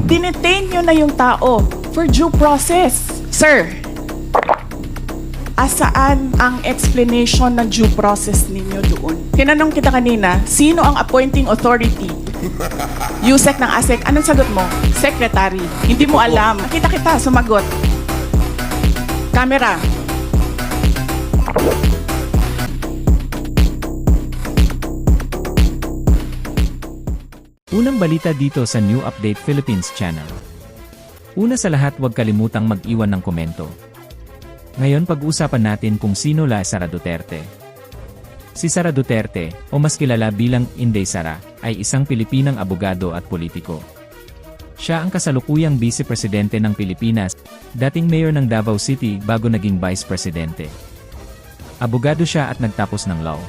dinetain nyo na yung tao for due process. Sir, asaan ang explanation ng due process ninyo doon? Tinanong kita kanina, sino ang appointing authority? USEC ng ASEC. Anong sagot mo? Secretary. Hindi mo alam. Kita, sumagot. Camera. Unang balita dito sa New Update Philippines channel. Una sa lahat, huwag kalimutang mag-iwan ng komento. Ngayon pag-uusapan natin kung sino Sara Duterte. Si Sara Duterte, o mas kilala bilang Inday Sara, ay isang Pilipinang abogado at politiko. Siya ang kasalukuyang Vice Presidente ng Pilipinas, dating Mayor ng Davao City bago naging Vice Presidente. Abogado siya at nagtapos ng law.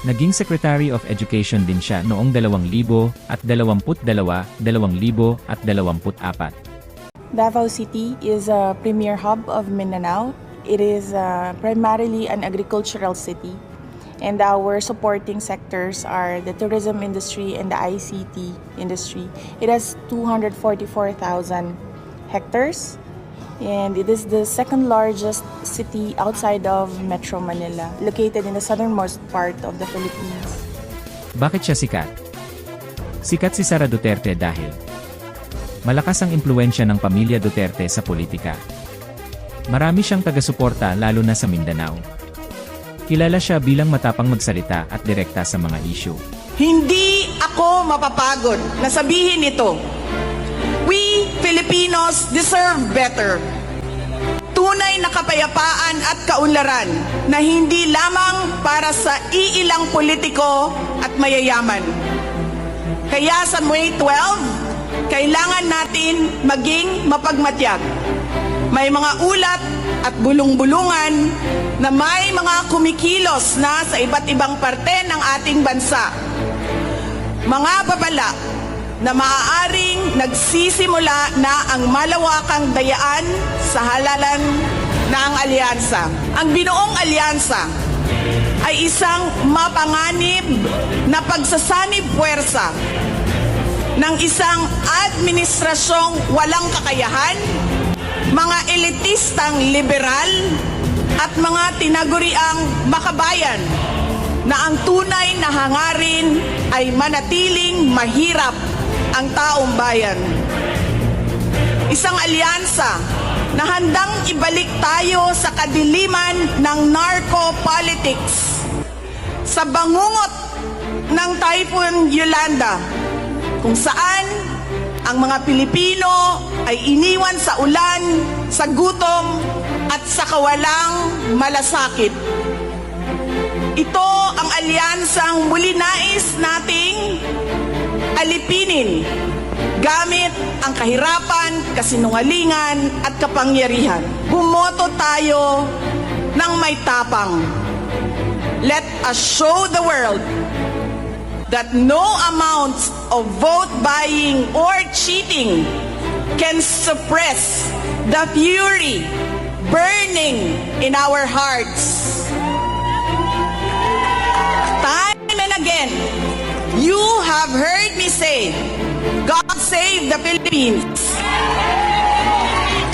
Naging Secretary of Education din siya noong 2022, 2024. Davao City is a premier hub of Mindanao. It is primarily an agricultural city. And our supporting sectors are the tourism industry and the ICT industry. It has 244,000 hectares. And it is the second largest city outside of Metro Manila, located in the southernmost part of the Philippines. Bakit siya sikat? Sikat si Sara Duterte dahil malakas ang impluwensya ng pamilya Duterte sa politika. Marami siyang taga-suporta lalo na sa Mindanao. Kilala siya bilang matapang magsalita at direkta sa mga issue. Hindi ako mapapagod na sabihin ito. We Filipinos deserve better. Tunay na kapayapaan at kaunlaran na hindi lamang para sa iilang politiko at mayayaman. Kaya sa May 12, kailangan natin maging mapagmatyag. May mga ulat at bulong-bulungan na may mga kumikilos na sa iba't ibang parte ng ating bansa. Mga babala na maaaring nagsisimula na ang malawakang dayaan sa halalan ng alyansa. Ang binuong alyansa ay isang mapanganib na pagsasanib puwersa ng isang administrasyong walang kakayahan, mga elitistang liberal at mga tinaguriang makabayan na ang tunay na hangarin ay manatiling mahirap ang taong bayan. Isang alyansa na handang ibalik tayo sa kadiliman ng narco-politics, sa bangungot ng Typhoon Yolanda, kung saan ang mga Pilipino ay iniwan sa ulan, sa gutom at sa kawalang malasakit. Ito ang alyansang muli nais nating alipinin gamit ang kahirapan, kasinungalingan at kapangyarihan. Bumoto tayo ng may tapang. Let us show the world that no amounts of vote buying or cheating can suppress the fury burning in our hearts. Time and again, you have heard me say, God save the Philippines.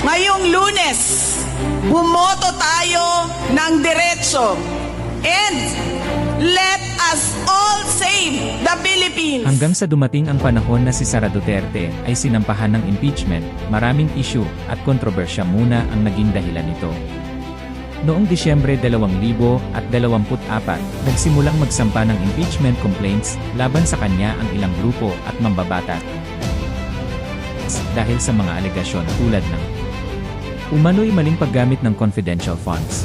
Ngayong Lunes, bumoto tayo ng diretso and let us all save the Philippines. Hanggang sa dumating ang panahon na si Sara Duterte ay sinampahan ng impeachment, maraming issue at kontrobersya muna ang naging dahilan nito. Noong Disyembre 2024, nagsimulang magsampa ng impeachment complaints laban sa kanya ang ilang grupo at mambabatas dahil sa mga alegasyon tulad ng umano'y maling paggamit ng confidential funds,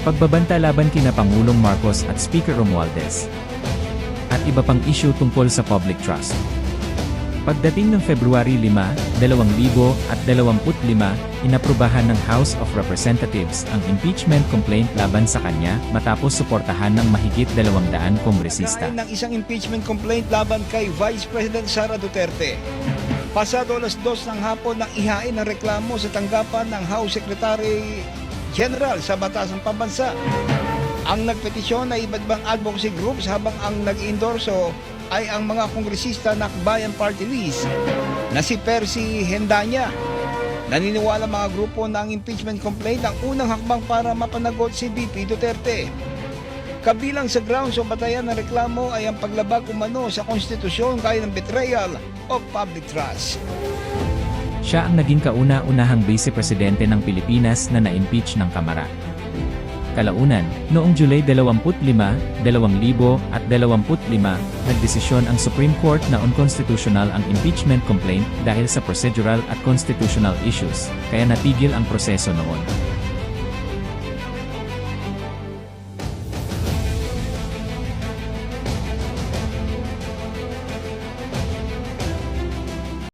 pagbabanta laban kina Pangulong Marcos at Speaker Romualdez, at iba pang issue tungkol sa public trust. Pagdating ng February 5, 2025, inaprubahan ng House of Representatives ang impeachment complaint laban sa kanya matapos suportahan ng mahigit 200 kongresista. Ng isang impeachment complaint laban kay Vice President Sara Duterte. Pasado alas 2 ng hapon nang ihain ang reklamo sa tanggapan ng House Secretary General sa Batasang Pambansa. Ang nagpetisyon ay iba't ibang advocacy groups habang ang nag-endorso ay ang mga kongresista ng Akbayan Party List na si Percy Hendanya. Naniniwala mga grupo na ang impeachment complaint ang unang hakbang para mapanagot si VP Duterte. Kabilang sa grounds o batayan ng reklamo ay ang paglabag umano sa konstitusyon gaya ng betrayal of public trust. Siya ang naging kauna-unahang Vice Presidente ng Pilipinas na na-impeach ng Kamara. Kalaunan, noong July 25, 2025, nagdesisyon ang Supreme Court na unconstitutional ang impeachment complaint dahil sa procedural at constitutional issues, kaya natigil ang proseso noon.